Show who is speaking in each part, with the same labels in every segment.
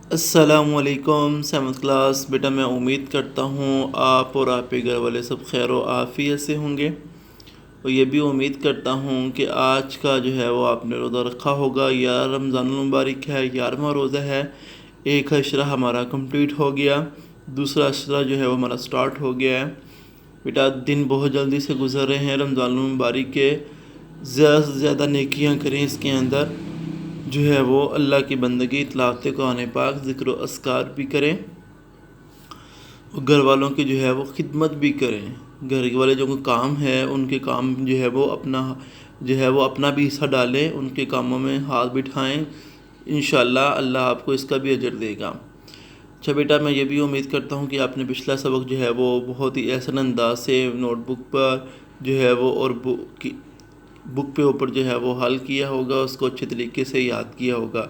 Speaker 1: السلام علیکم seventh class بیٹا، میں امید کرتا ہوں آپ اور آپ کے گھر والے سب خیر و عافیت سے ہوں گے، اور یہ بھی امید کرتا ہوں کہ آج کا جو ہے وہ آپ نے روزہ رکھا ہوگا۔ یا رمضان المبارک ہے، 11واں روزہ ہے، ایک اشرہ ہمارا کمپلیٹ ہو گیا، دوسرا اشرہ جو ہے وہ ہمارا سٹارٹ ہو گیا ہے۔ بیٹا دن بہت جلدی سے گزر رہے ہیں رمضان المبارک کے، زیادہ سے زیادہ نیکیاں کریں اس کے اندر، جو ہے وہ اللہ کی بندگی، تلاوت قرآن پاک، ذکر و اذکار بھی کریں، اور گھر والوں کی جو ہے وہ خدمت بھی کریں۔ گھر والے جو کام ہے ان کے کام جو ہے وہ اپنا بھی حصہ ڈالیں، ان کے کاموں میں ہاتھ بٹھائیں، انشاءاللہ اللہ آپ کو اس کا بھی اجر دے گا۔ اچھا بیٹا، میں یہ بھی امید کرتا ہوں کہ آپ نے پچھلا سبق جو ہے وہ بہت ہی احسن انداز سے نوٹ بک پر جو ہے وہ اور بک پہ اوپر جو ہے وہ حل کیا ہوگا، اس کو اچھے طریقے سے یاد کیا ہوگا۔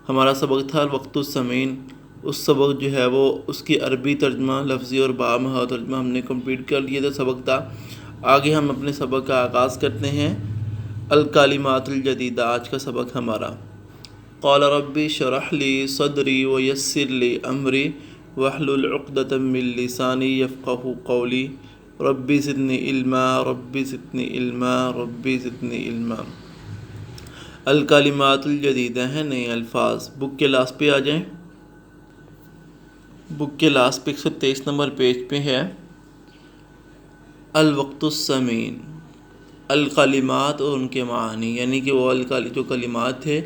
Speaker 1: ہمارا سبق تھا الوقت الثمین، اس سبق جو ہے وہ اس کی عربی ترجمہ، لفظی اور بامعنی ترجمہ ہم نے کمپلیٹ کر لیا تھا سبق تھا۔ آگے ہم اپنے سبق کا آغاز کرتے ہیں۔ الکلمات الجدیدہ آج کا سبق ہمارا۔ قال ربی شرح لی صدری ویسر لی امری واحلل عقدۃ من لسانی یفقہوا قولی ربی زدنی علما ربی زدنی علما ربی زدنی علما۔ الکلمات الجدیدہ ہیں نئے الفاظ۔ بک کے لاسٹ پہ آ جائیں، بک کے لاسٹ پہ 123 نمبر پیج پہ ہے الوقت الثمین، الکلمات اور ان کے معنی، یعنی کہ وہ جو کلمات تھے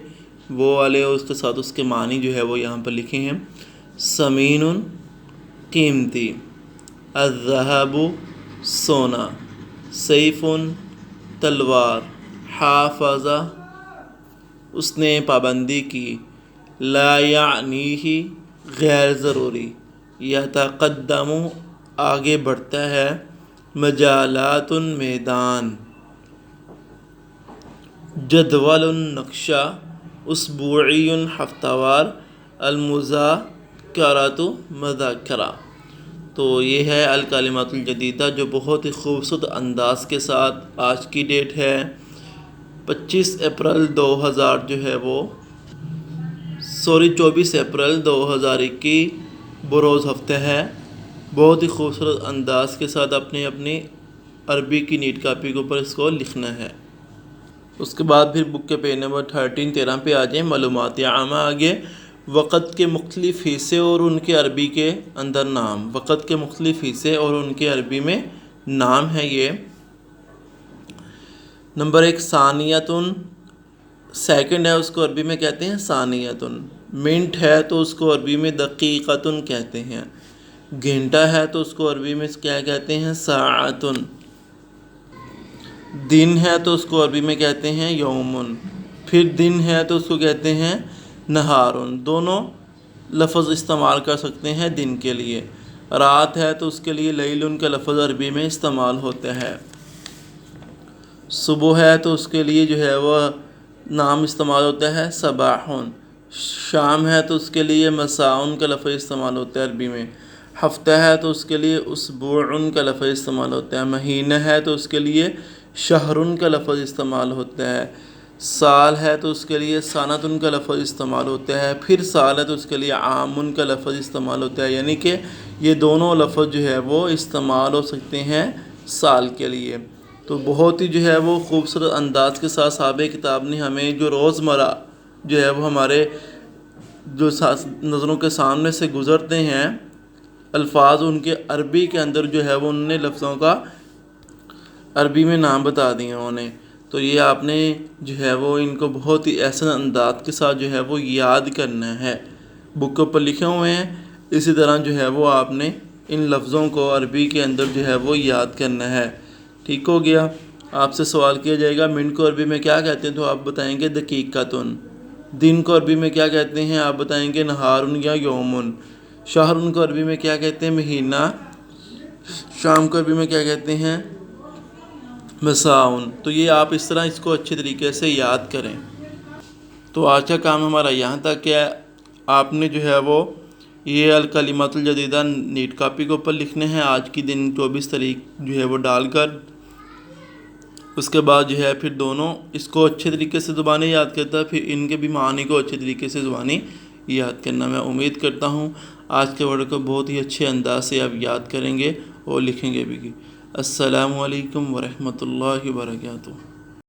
Speaker 1: وہ والے، اور اس کے ساتھ اس کے معنی جو ہے وہ یہاں پر لکھے ہیں۔ ثمین قیمتی، الذہب سونا، سیف تلوار، حافظہ اس نے پابندی کی، لا یعنیہ غیر ضروری، یتقدم آگے بڑھتا ہے، مجالات میدان، جدول نقشہ، اسبوعی ہفتہ وار، المذاکرۃ مذاکرہ۔ تو یہ ہے الکلمات الجدیدہ، جو بہت ہی خوبصورت انداز کے ساتھ آج کی ڈیٹ ہے 25 اپریل 2000 جو ہے وہ 24 اپریل 2021 بروز ہفتہ ہے۔ بہت ہی خوبصورت انداز کے ساتھ اپنی عربی کی نیٹ کاپی کے اوپر اس کو لکھنا ہے۔ اس کے بعد پھر بک کے پیج نمبر 13 پہ آ جائیں، معلومات عامہ آگے۔ وقت کے مختلف حصے اور ان کے عربی کے اندر نام، وقت کے مختلف حصے اور ان کے عربی میں نام ہے یہ۔ نمبر 1 ثانیتن، سیکنڈ ہے اس کو عربی میں کہتے ہیں ثانیتن۔ منٹ ہے تو اس کو عربی میں دقیقتن کہتے ہیں۔ گھنٹہ ہے تو اس کو عربی میں کیا کہتے ہیں؟ ساعتن۔ دن ہے تو اس کو عربی میں کہتے ہیں یومن، پھر دن ہے تو اس کو کہتے ہیں نہارن۔ دونوں لفظ استعمال کر سکتے ہیں دن کے لیے۔ رات ہے تو اس کے لیے لیلن کا لفظ عربی میں استعمال ہوتا ہے۔ صبح ہے تو اس کے لیے جو ہے وہ نام استعمال ہوتا ہے صباحن۔ شام ہے تو اس کے لیے مساءن کا لفظ استعمال ہوتا ہے عربی میں۔ ہفتہ ہے تو اس کے لیے اسبوعن کا لفظ استعمال ہوتا ہے۔ مہینہ ہے تو اس کے لیے شہرن کا لفظ استعمال ہوتا ہے۔ سال ہے تو اس کے لیے سنتن کا لفظ استعمال ہوتا ہے۔ پھر سال ہے تو اس کے لیے عامن کا لفظ استعمال ہوتا ہے، یعنی کہ یہ دونوں لفظ جو ہے وہ استعمال ہو سکتے ہیں سال کے لیے۔ تو بہت ہی جو ہے وہ خوبصورت انداز کے ساتھ صاحب کتاب نے ہمیں جو روزمرہ جو ہے وہ ہمارے جو نظروں کے سامنے سے گزرتے ہیں الفاظ، ان کے عربی کے اندر جو ہے وہ انہوں نے لفظوں کا عربی میں نام بتا دیے انہیں۔ تو یہ آپ نے جو ہے وہ ان کو بہت ہی احسن انداز کے ساتھ جو ہے وہ یاد کرنا ہے۔ بک کے اوپر لکھے ہوئے ہیں، اسی طرح جو ہے وہ آپ نے ان لفظوں کو عربی کے اندر جو ہے وہ یاد کرنا ہے۔ ٹھیک ہو گیا؟ آپ سے سوال کیا جائے گا منٹ کو عربی میں کیا کہتے ہیں، تو آپ بتائیں گے دقیقتن۔ دن کو عربی میں کیا کہتے ہیں، آپ بتائیں گے نہارن یا یومن۔ شہرن کو عربی میں کیا کہتے ہیں، مہینہ۔ شام کو عربی میں کیا کہتے ہیں، مساءن۔ تو یہ آپ اس طرح اس کو اچھے طریقے سے یاد کریں۔ تو آج کا کام ہمارا یہاں تک ہے۔ آپ نے جو ہے وہ یہ الکلمات الجدیدہ نیٹ کاپی کے اوپر لکھنے ہیں آج کی دن 24 تاریخ جو ہے وہ ڈال کر۔ اس کے بعد جو ہے پھر دونوں اس کو اچھے طریقے سے زبانی یاد کرتا ہے، پھر ان کے بھی معنی کو اچھے طریقے سے زبانی یاد کرنا۔ میں امید کرتا ہوں آج کے ورڈ کو بہت ہی اچھے انداز سے آپ یاد کریں گے اور لکھیں گے بھی۔ السلام علیکم ورحمۃ اللہ وبرکاتہ۔